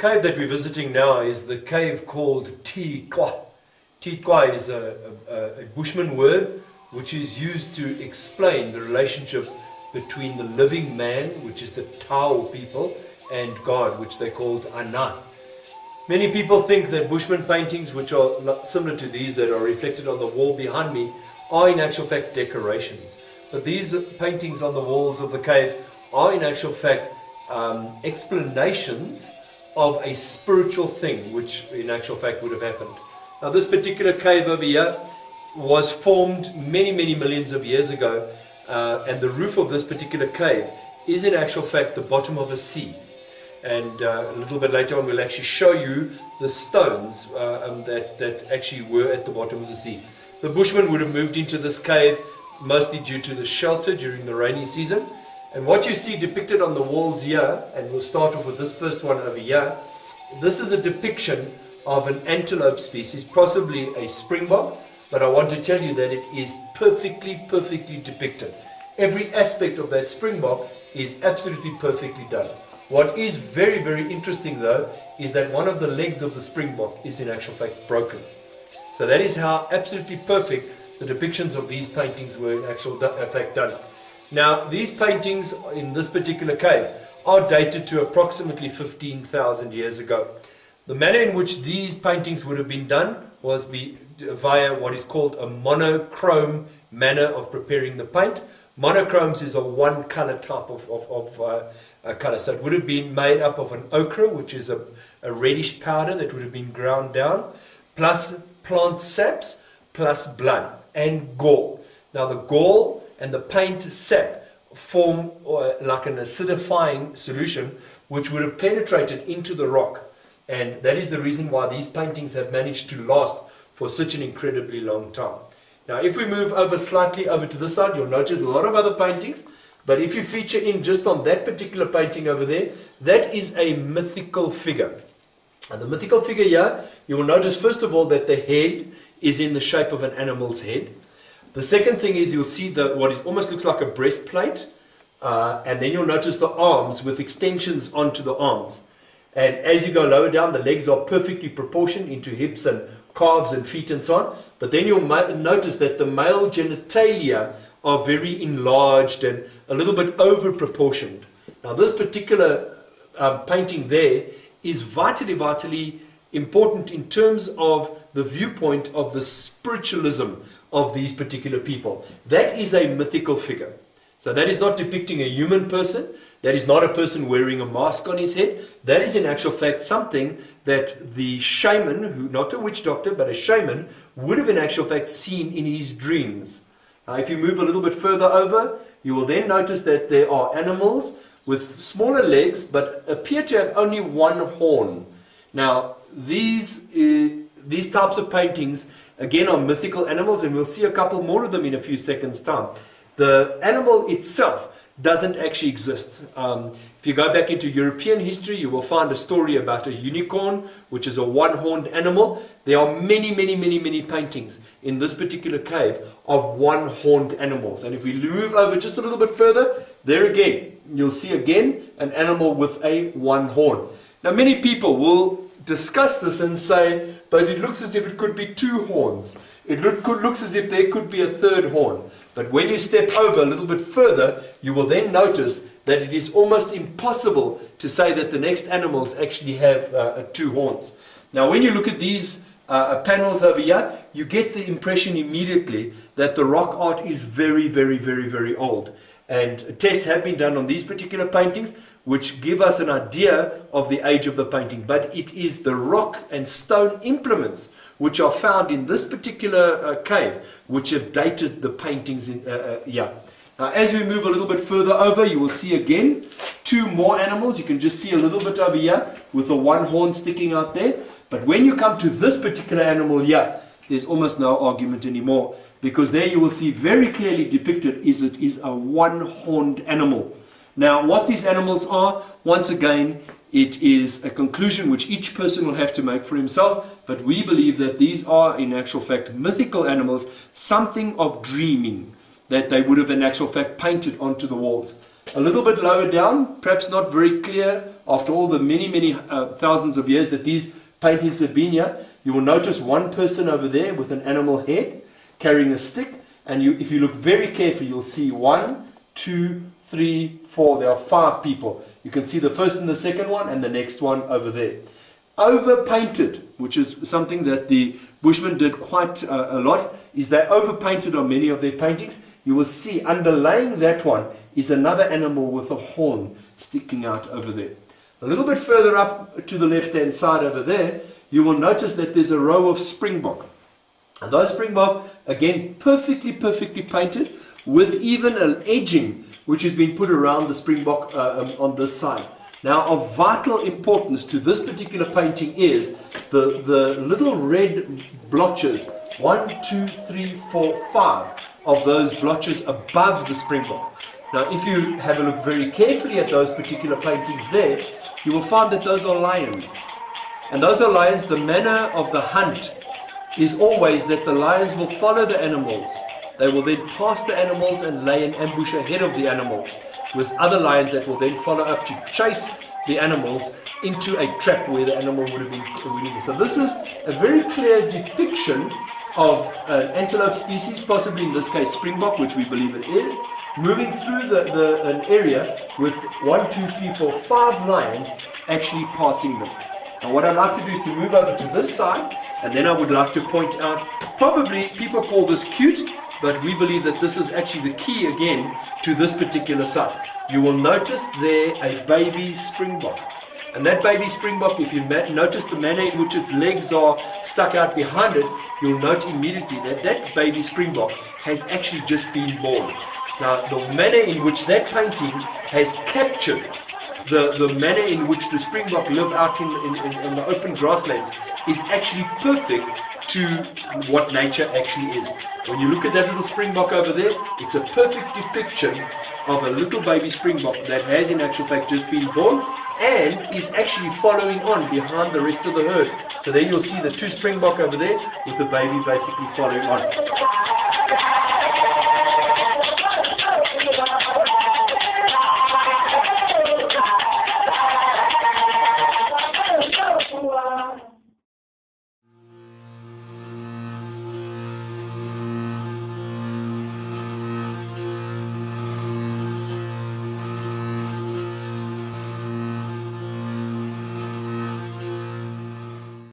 cave that we're visiting now is the cave called Titwa. Titwa is a Bushman word which is used to explain the relationship between the living man, which is the Tao people, and God, which they called Ana. Many people think that Bushman paintings, which are similar to these that are reflected on the wall behind me, are in actual fact decorations. But these paintings on the walls of the cave are in actual fact explanations of a spiritual thing which in actual fact would have happened. Now this particular cave over here was formed many millions of years ago, and the roof of this particular cave is in actual fact the bottom of a sea. And a little bit later on we'll actually show you the stones that actually were at the bottom of the sea. The Bushmen would have moved into this cave mostly due to the shelter during the rainy season. And what you see depicted on the walls here, and we'll start off with this first one over here, this is a depiction of an antelope species, possibly a springbok, but I want to tell you that it is perfectly depicted. Every aspect of that springbok is absolutely perfectly done. What is very interesting though is that one of the legs of the springbok is in actual fact broken. So that is how absolutely perfect the depictions of these paintings were in actual fact done. Now these paintings in this particular cave are dated to approximately 15,000 years ago. The manner in which these paintings would have been done was via what is called a monochrome manner of preparing the paint. Monochromes is a one color type of color. So it would have been made up of an ochre, which is a reddish powder that would have been ground down, plus plant saps, plus blood and gall. Now the gall and the paint sap form like an acidifying solution which would have penetrated into the rock, and that is the reason why these paintings have managed to last for such an incredibly long time. Now if we move over slightly over to this side, you'll notice a lot of other paintings, but if you feature in just on that particular painting over there, that is a mythical figure. And the mythical figure here, you will notice first of all that the head is in the shape of an animal's head. The second thing is you'll see what is almost looks like a breastplate, and then you'll notice the arms with extensions onto the arms. And as you go lower down, the legs are perfectly proportioned into hips and calves and feet and so on. But then you'll notice that the male genitalia are very enlarged and a little bit over proportioned. Now this particular painting there is vitally important in terms of the viewpoint of the spiritualism of these particular people. That is a mythical figure. So that is not depicting a human person. That is not a person wearing a mask on his head. That is in actual fact something that the shaman, who not a witch doctor, but a shaman, would have in actual fact seen in his dreams. Now if you move a little bit further over, you will then notice that there are animals with smaller legs but appear to have only one horn. Now these types of paintings again are mythical animals, and we'll see a couple more of them in a few seconds time. The animal itself doesn't actually exist. If you go back into European history, you will find a story about a unicorn, which is a one-horned animal. There are many paintings in this particular cave of one-horned animals. And if we move over just a little bit further, there again, you'll see again an animal with a one horn. Now many people will discuss this and say, but it looks as if it could be two horns. It looks as if there could be a third horn. But when you step over a little bit further, you will then notice that it is almost impossible to say that the next animals actually have two horns. Now when you look at these panels over here, you get the impression immediately that the rock art is very old. And tests have been done on these particular paintings which give us an idea of the age of the painting. But it is the rock and stone implements which are found in this particular cave which have dated the paintings here. Now as we move a little bit further over, you will see again two more animals. You can just see a little bit over here with the one horn sticking out there. But when you come to this particular animal here, there's almost no argument anymore, because there you will see very clearly depicted it is a one-horned animal. Now what these animals are, once again, it is a conclusion which each person will have to make for himself, but we believe that these are in actual fact mythical animals, something of dreaming that they would have in actual fact painted onto the walls. A little bit lower down, perhaps not very clear after all the many thousands of years that these paintings have been here, you will notice one person over there with an animal head carrying a stick, and if you look very carefully, you'll see 1, 2, 3, 4, there are 5 people. You can see the first and the second one and the next one over there. Over-painted, which is something that the Bushmen did quite a lot, is they over-painted on many of their paintings. You will see underlying that one is another animal with a horn sticking out over there. A little bit further up to the left-hand side over there, you will notice that there's a row of springbok. And those springbok, again, perfectly painted, with even an edging which has been put around the springbok on this side. Now, of vital importance to this particular painting is the little red blotches, 1, 2, 3, 4, 5 of those blotches above the springbok. Now, if you have a look very carefully at those particular paintings there, you will find that those are lions. And those are lions. The manner of the hunt is always that the lions will follow the animals. They will then pass the animals and lay an ambush ahead of the animals, with other lions that will then follow up to chase the animals into a trap where the animal would have been winning. So this is a very clear depiction of an antelope species, possibly in this case springbok, which we believe it is, moving through an area with 1, 2, 3, 4, 5 lions actually passing them. Now what I'd like to do is to move over to this side, and then I would like to point out, probably people call this cute, but we believe that this is actually the key again to this particular site. You will notice there a baby springbok. And that baby springbok, if you notice the manner in which its legs are stuck out behind it, you'll note immediately that that baby springbok has actually just been born. Now, the manner in which that painting has captured the manner in which the springbok live out in the open grasslands is actually perfect to what nature actually is. When you look at that little springbok over there, it's a perfect depiction of a little baby springbok that has in actual fact just been born and is actually following on behind the rest of the herd. So there you'll see the 2 springbok over there with the baby basically following on.